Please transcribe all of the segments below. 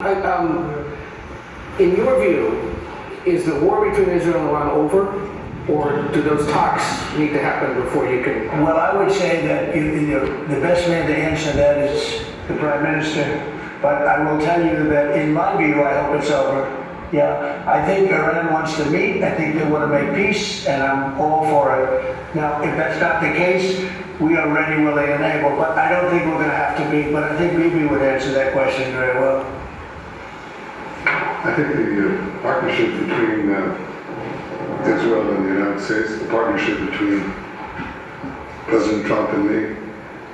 In your view, is the war between Israel and Iran over, or do those talks need to happen before you can? Well, I would say that the best man to answer that is the Prime Minister. But I will tell you that in my view, I hope it's over. Yeah, I think Iran wants to meet. I think they want to make peace, and I'm all for it. Now, if that's not the case, we are ready, willing, and able. But I don't think we're going to have to be. But I think Bibi would answer that question very well. I think the partnership between Israel and the United States, the partnership between President Trump and me,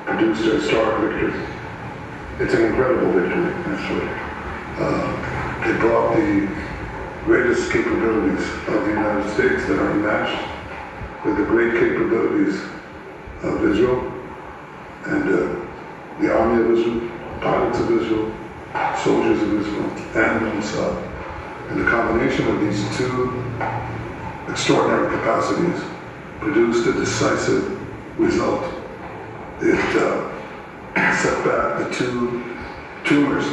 produced a historic victory. It's an incredible victory, actually. It brought the greatest capabilities of the United States that are matched with the great capabilities of Israel and the army of Israel, pilots of Israel, soldiers of Israel, and Mossad. And the combination of these two extraordinary capacities produced a decisive result. It set back the two tumors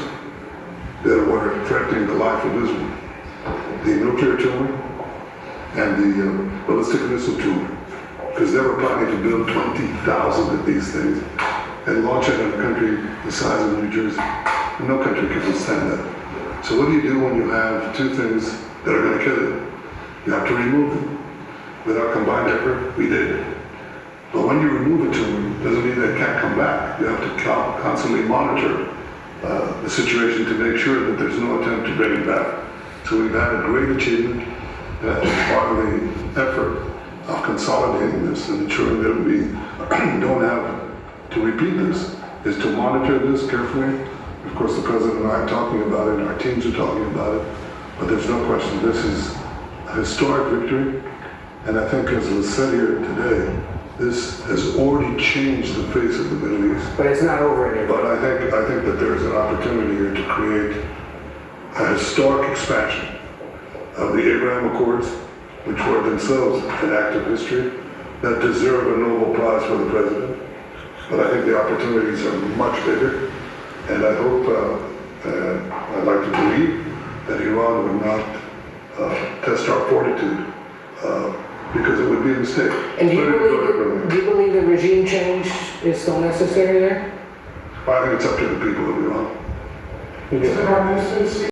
that were threatening the life of Israel, the nuclear tumor and the ballistic missile tumor, because they were planning to build 20,000 of these things and launch it in a country the size of New Jersey. No country can withstand that. So what do you do when you have two things that are going to kill you? You have to remove them. With our combined effort, we did. But when you remove a tumor, doesn't mean that it can't come back. You have to constantly monitor the situation to make sure that there's no attempt to bring it back. So we've had a great achievement as part of the effort of consolidating this and ensuring that we don't have to repeat this, is to monitor this carefully. Of course, the President and I are talking about it, and our teams are talking about it, but there's no question this is a historic victory, and I think, as was said here today, this has already changed the face of the Middle East. But it's not over anymore. But I think that there's an opportunity here to create a historic expansion of the Abraham Accords, which were themselves an act of history, that deserve a Nobel Prize for the President. But I think the opportunities are much bigger. And I hope, I'd like to believe that Iran would not test our fortitude, because it would be a mistake. And do you believe the regime change is still necessary there? I think it's up to the people of Iran. You do.